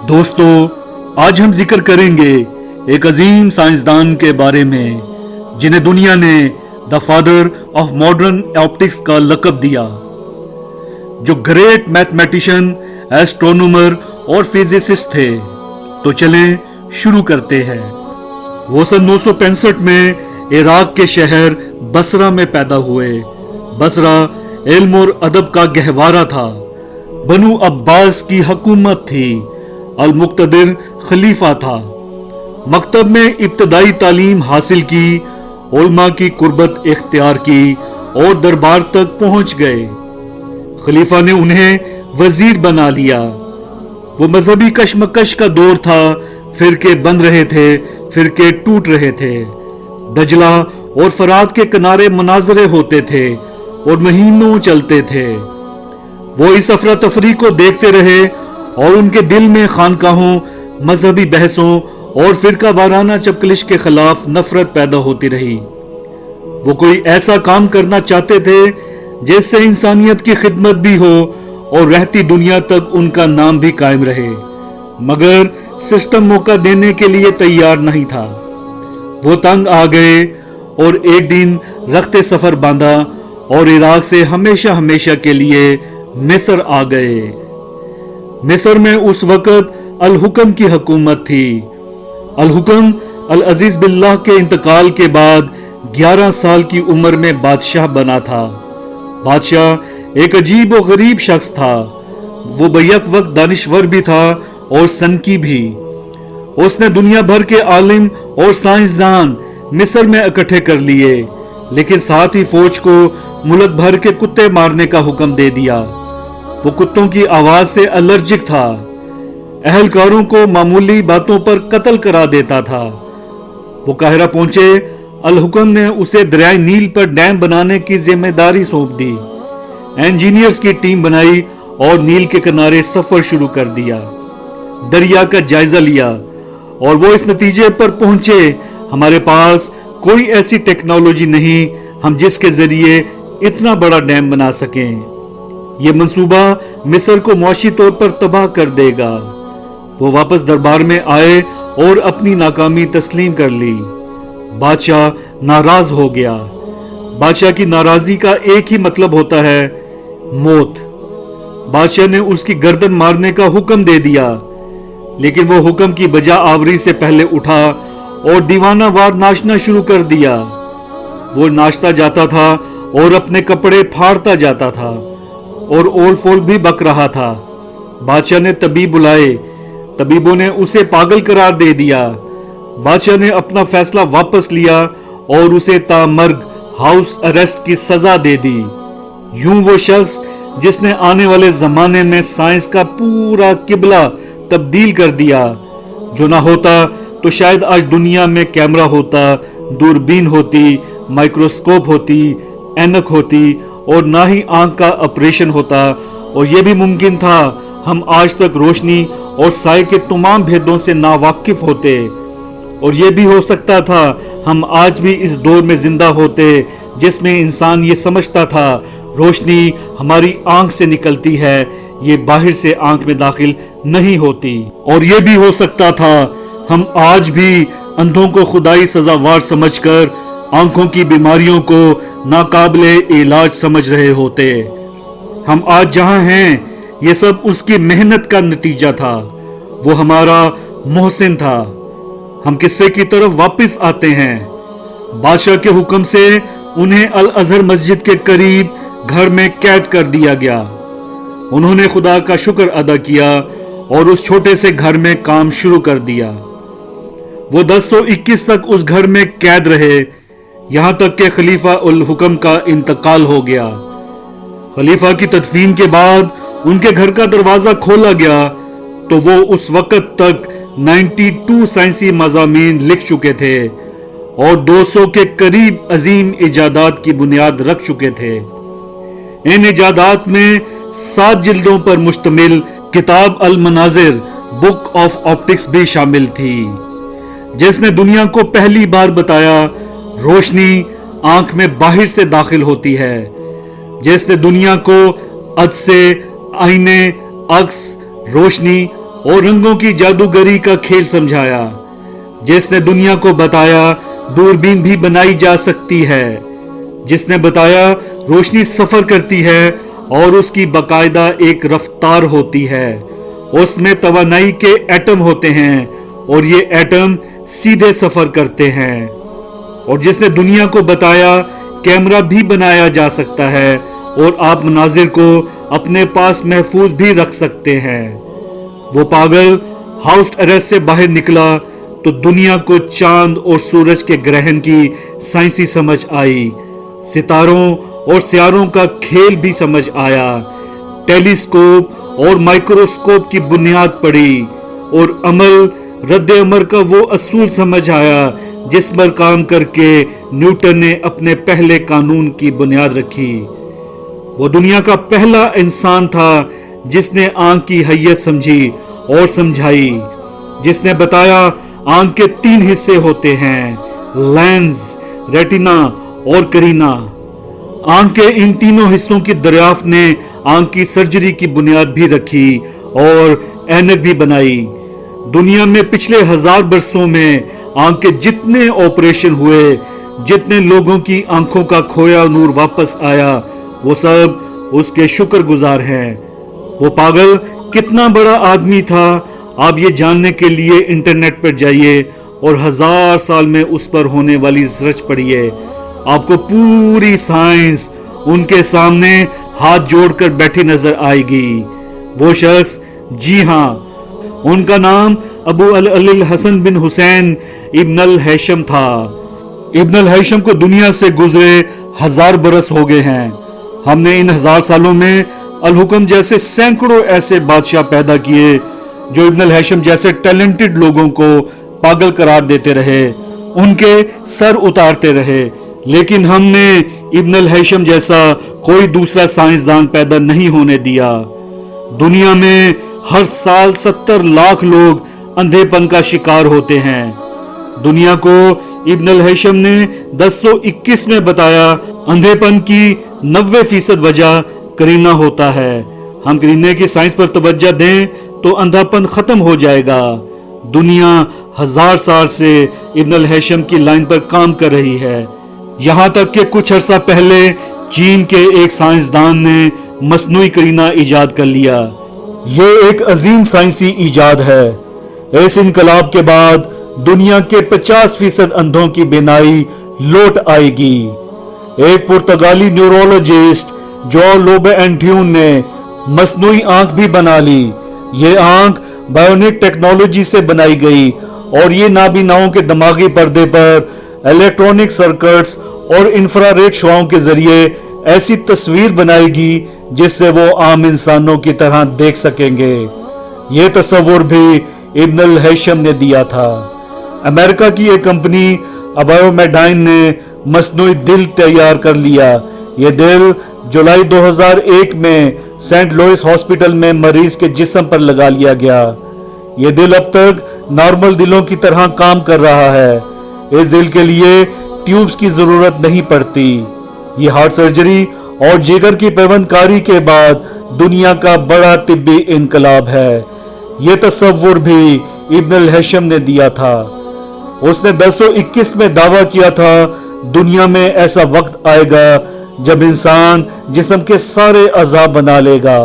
دوستو، آج ہم ذکر کریں گے ایک عظیم سائنسدان کے بارے میں جنہیں دنیا نے the father of modern optics کا لقب دیا، جو گریٹ میتھمیٹیشین، ایسٹرونومر اور فزسسٹ تھے۔ تو چلیں شروع کرتے ہیں۔ وہ سن 965 میں عراق کے شہر بصرہ میں پیدا ہوئے۔ بصرہ علم اور ادب کا گہوارہ تھا۔ بنو عباس کی حکومت تھی۔ المقتدر خلیفہ تھا۔ مکتب میں ابتدائی تعلیم حاصل کی، علماء کی قربت اختیار کی اور دربار تک پہنچ گئے۔ خلیفہ نے انہیں وزیر بنا لیا۔ وہ مذہبی کشمکش کا دور تھا، فرقے بن رہے تھے، فرقے ٹوٹ رہے تھے۔ دجلہ اور فرات کے کنارے مناظرے ہوتے تھے اور مہینوں چلتے تھے۔ وہ اس افراتفری کو دیکھتے رہے اور ان کے دل میں خانقاہوں، مذہبی بحثوں اور فرقہ وارانہ چپکلش کے خلاف نفرت پیدا ہوتی رہی۔ وہ کوئی ایسا کام کرنا چاہتے تھے جس سے انسانیت کی خدمت بھی ہو اور رہتی دنیا تک ان کا نام بھی قائم رہے، مگر سسٹم موقع دینے کے لیے تیار نہیں تھا۔ وہ تنگ آ گئے اور ایک دن رخت سفر باندھا اور عراق سے ہمیشہ کے لیے مصر آ گئے۔ مصر میں اس وقت الحکم کی حکومت تھی۔ الحکم العزیز باللہ کے انتقال کے بعد 11 سال کی عمر میں بادشاہ بنا تھا۔ بادشاہ ایک عجیب و غریب شخص تھا۔ وہ بیک وقت دانشور بھی تھا اور سنکی بھی۔ اس نے دنیا بھر کے عالم اور سائنسدان مصر میں اکٹھے کر لیے، لیکن ساتھ ہی فوج کو ملک بھر کے کتے مارنے کا حکم دے دیا۔ وہ کتوں کی آواز سے الرجک تھا، اہلکاروں کو معمولی باتوں پر قتل کرا دیتا تھا۔ وہ قاہرہ پہنچے۔ الحکم نے اسے دریائے نیل پر ڈیم بنانے کی ذمہ داری سونپ دی۔ انجینئرز کی ٹیم بنائی اور نیل کے کنارے سفر شروع کر دیا۔ دریا کا جائزہ لیا اور وہ اس نتیجے پر پہنچے، ہمارے پاس کوئی ایسی ٹیکنالوجی نہیں ہم جس کے ذریعے اتنا بڑا ڈیم بنا سکیں۔ یہ منصوبہ مصر کو معاشی طور پر تباہ کر دے گا۔ وہ واپس دربار میں آئے اور اپنی ناکامی تسلیم کر لی۔ بادشاہ ناراض ہو گیا۔ بادشاہ کی ناراضی کا ایک ہی مطلب ہوتا ہے موت۔ بادشاہ نے اس کی گردن مارنے کا حکم دے دیا، لیکن وہ حکم کی بجا آوری سے پہلے اٹھا اور دیوانہ وار ناچنا شروع کر دیا۔ وہ ناچتا جاتا تھا اور اپنے کپڑے پھاڑتا جاتا تھا اور اول فول بھی بک رہا تھا۔ بادشاہ نے طبیب بلائے، طبیبوں نے اسے پاگل قرار دے دیا۔ بادشاہ نے اپنا فیصلہ واپس لیا اور اسے تا مرگ ہاؤس اریسٹ کی سزا دے دی۔ یوں وہ شخص جس نے آنے والے زمانے میں سائنس کا پورا قبلہ تبدیل کر دیا، جو نہ ہوتا تو شاید آج دنیا میں کیمرہ ہوتا، دوربین ہوتی، مائکروسکوپ ہوتی، اینک ہوتی اور نہ ہی آنکھ کا آپریشن ہوتا، اور یہ بھی ممکن تھا ہم آج تک روشنی اور سائے کے تمام بھیدوں سے ناواقف ہوتے، اور یہ بھی ہو سکتا تھا ہم آج بھی اس دور میں زندہ ہوتے جس میں انسان یہ سمجھتا تھا روشنی ہماری آنکھ سے نکلتی ہے، یہ باہر سے آنکھ میں داخل نہیں ہوتی، اور یہ بھی ہو سکتا تھا ہم آج بھی اندھوں کو خدائی سزاوار سمجھ کر آنکھوں کی بیماریوں کو ناقابل علاج سمجھ رہے ہوتے۔ ہم آج جہاں ہیں یہ سب اس کی محنت کا نتیجہ تھا۔ وہ ہمارا محسن تھا۔ ہم قصے کی طرف واپس آتے ہیں۔ بادشاہ کے حکم سے انہیں الازہر مسجد کے قریب گھر میں قید کر دیا گیا۔ انہوں نے خدا کا شکر ادا کیا اور اس چھوٹے سے گھر میں کام شروع کر دیا۔ وہ 1021 تک اس گھر میں قید رہے، یہاں تک کہ خلیفہ الحکم کا انتقال ہو گیا۔ خلیفہ کی تدفین کے بعد ان کے گھر کا دروازہ کھولا گیا تو وہ اس وقت تک 92 سائنسی مضامین لکھ چکے تھے اور 200 کے قریب عظیم ایجادات کی بنیاد رکھ چکے تھے۔ ان ایجادات میں 7 جلدوں پر مشتمل کتاب المناظر بک آف آپٹکس بھی شامل تھی، جس نے دنیا کو پہلی بار بتایا روشنی آنکھ میں باہر سے داخل ہوتی ہے، جس نے دنیا کو عدسے، آئینے، عکس، روشنی और रंगों की जादूगरी का खेल समझाया, जिसने दुनिया को बताया दूरबीन भी बनाई जा सकती है, जिसने बताया रोशनी सफर करती है और उसकी बाकायदा एक रफ्तार होती है, उसमें तवानाई के एटम होते हैं और ये एटम सीधे सफर करते हैं, और जिसने दुनिया को बताया कैमरा भी बनाया जा सकता है और आप मनाजिर को अपने पास महफूज भी रख सकते हैं। वो पागल हाउस अरेस्ट से बाहर निकला तो दुनिया को चांद और सूरज के ग्रहण की साइंसी समझ आई, सितारों और सियारों का खेल भी समझ आया, टेलीस्कोप और माइक्रोस्कोप की बुनियाद पड़ी और अमल रद्द अमर का वो असूल समझ आया जिस पर काम करके न्यूटन ने अपने पहले कानून की बुनियाद रखी। वो दुनिया का पहला इंसान था जिसने आंख की हैयत समझी और समझाई, जिसने बताया आंख के 3 हिस्से होते हैं, लेंस, रेटिना और करीना। आंख के इन तीनों हिस्सों की दरियाफ्त ने आंख की सर्जरी की बुनियाद भी रखी और ऐनक भी बनाई। दुनिया में पिछले 1000 बरसों में आंख के जितने ऑपरेशन हुए, जितने लोगों की आंखों का खोया नूर वापस आया, वो सब उसके शुक्रगुजार हैं। वो पागल कितना बड़ा आदमी था, आप ये जानने के लिए इंटरनेट पर जाइए और 1000 साल में उस पर होने वाली रिसर्च पढ़िए। आपको पूरी साइंस उनके सामने हाथ जोड़कर बैठी नजर आएगी। वो शख्स, जी हाँ, उनका नाम अबू अल हसन बिन हुसैन इब्न अल हैशम था। इब्न अल हैशम को दुनिया से गुजरे 1000 बरस हो गए हैं। हमने इन 1000 सालों में अल हुक्म जैसे सैकड़ों ऐसे बादशाह पैदा किए जो इब्न अल हैशम जैसे टैलेंटेड लोगों को पागल करार देते रहे, उनके सर उतारते रहे, लेकिन हमने इब्न अल हैशम जैसा कोई दूसरा साइंसदान पैदा नहीं होने दिया। दुनिया में हर साल 70 लाख लोग अंधेपन का शिकार होते हैं। दुनिया को इब्न अल हैशम ने 1021 में बताया अंधेपन की 90% वजह करीना होता है। हम करीने की साइंस पर तवज्जो दें तो अंधापन खत्म हो जाएगा। दुनिया 1000 साल से इब्न अल हैशम की लाइन पर काम कर रही है। यहाँ तक कि कुछ अरसा पहले चीन के एक साइंसदान ने मसनूई करीना इजाद कर लिया। ये एक अजीम साइंसी इजाद है। इस इनकलाब के बाद दुनिया के 50% अंधों की बीनाई लौट आएगी। एक पुर्तगाली न्यूरोलॉजिस्ट जो लोबे एंट्यून ने मसनूई आंख भी बना ली। ये आंख बायोनिक टेक्नोलॉजी से बनाई गई और ये नाबीनाओं के दिमागी पर्दे पर इलेक्ट्रॉनिक सर्किट्स और इंफ्रारेड शुआओं के जरिए ऐसी तस्वीर बनाएगी जिससे वो आम इंसानों की तरह देख सकेंगे। ये तस्वुर भी इब्न अल हैशम ने दिया था। अमेरिका की एक कंपनी अबायोमेडाइन ने मसनूई दिल तैयार कर लिया। ये दिल जुलाई 2001 में सेंट लुइस हॉस्पिटल में मरीज के जिस्म पर लगा लिया गया। ये दिल अब तक नॉर्मल दिलों की तरह काम कर रहा है। इस दिल के लिए ट्यूब्स की जरूरत नहीं पड़ती। ये हार्ट सर्जरी और जिगर की पैवंदकारी के बाद दुनिया का बड़ा तिब्बी इनकलाब है। ये तस्वुर भी इब्न अल हैशम ने दिया था। उसने 1021 में दावा किया था दुनिया में ऐसा वक्त आएगा जब इंसान जिस्म के सारे अज़ा बना लेगा।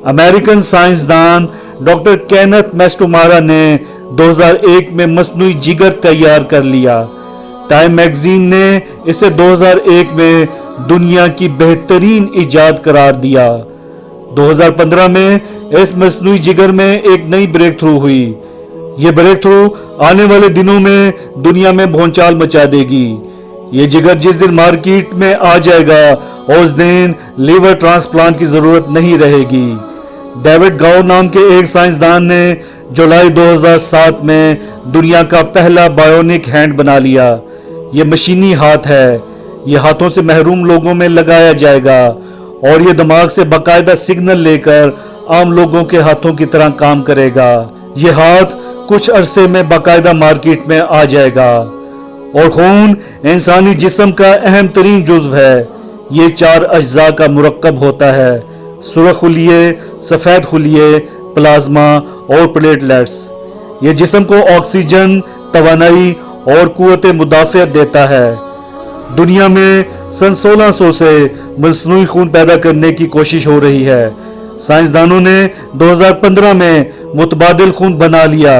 अमेरिकन साइंसदान डॉक्टर केनेथ मैस्टुमारा ने 2001 में मसनूई जिगर तैयार कर लिया। टाइम मैगजीन ने इसे 2001 में दुनिया की बेहतरीन इजाद करार दिया। 2015 में इस मसनूई जिगर में एक नई ब्रेक थ्रू हुई। ये ब्रेक थ्रू आने वाले दिनों में दुनिया में भौचाल मचा देगी। ये जिगर जिस दिन मार्केट में आ जाएगा उस दिन लीवर ट्रांसप्लांट की जरूरत नहीं रहेगी। डेविड गाउ नाम के एक साइंसदान ने जुलाई 2007 में दुनिया का पहला बायोनिक हैंड बना लिया। ये मशीनी हाथ है। ये हाथों से महरूम लोगों में लगाया जाएगा और ये दिमाग से बाकायदा सिग्नल लेकर आम लोगों के हाथों की तरह काम करेगा। ये हाथ कुछ अरसे में बाकायदा मार्केट में आ जाएगा। और खून इंसानी जिस्म का अहम तरीन जुज्व है। ये 4 अज्जा का मुरक्कब होता है: सुरख खुलिये, सफेद खुलिये, प्लाज्मा और प्लेटलेट्स। ये जिस्म को ऑक्सीजन, तवानाई और कुव्वत मुदाफ़ियत देता है। दुनिया में सन 1600 से मसनूई खून पैदा करने की कोशिश हो रही है। साइंसदानों ने 2015 में मुतबादिल खून बना लिया।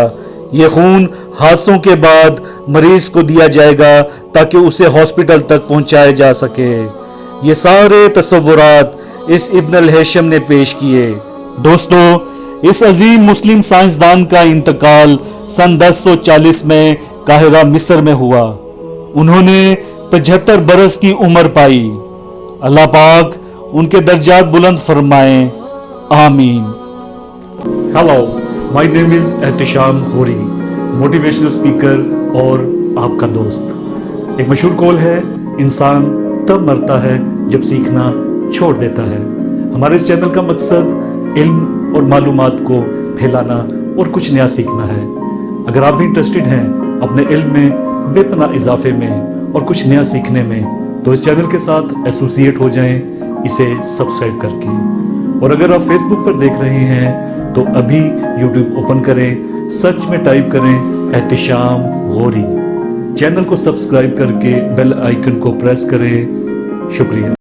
ये खून हादसों के बाद मरीज को दिया जाएगा ताकि उसे हॉस्पिटल तक पहुंचाया जा सके। ये सारे तसव्वुरात इस इब्न अल हैशम ने पेश किए। दोस्तों, इस अजीम मुस्लिम साइंसदान का इंतकाल सन 1040 में काहिरा मिस्र में हुआ। उन्होंने 75 बरस की उम्र पाई। अल्लाह पाक उनके दर्जात बुलंद फरमाए, आमीन। Hello, my name is Ehtisham गोरी, मोटिवेशनल स्पीकर और आपका दोस्त। एक मशहूर कौल है, इंसान तब मरता है जब सीखना छोड़ देता है। हमारे इस चैनल का मकसद इल्म और मालूमात को फैलाना और कुछ नया सीखना है। अगर आप भी इंटरेस्टेड हैं अपने इल्म में बेपनाह इजाफे में और कुछ नया सीखने में, तो इस चैनल के साथ एसोसिएट हो जाएं इसे सब्सक्राइब करके। और अगर आप फेसबुक पर देख रहे हैं तो अभी यूट्यूब ओपन करें, सर्च में टाइप करें एहतिशाम गोरी। चैनल को सब्सक्राइब करके बेल आइकन को प्रेस करें। शुक्रिया।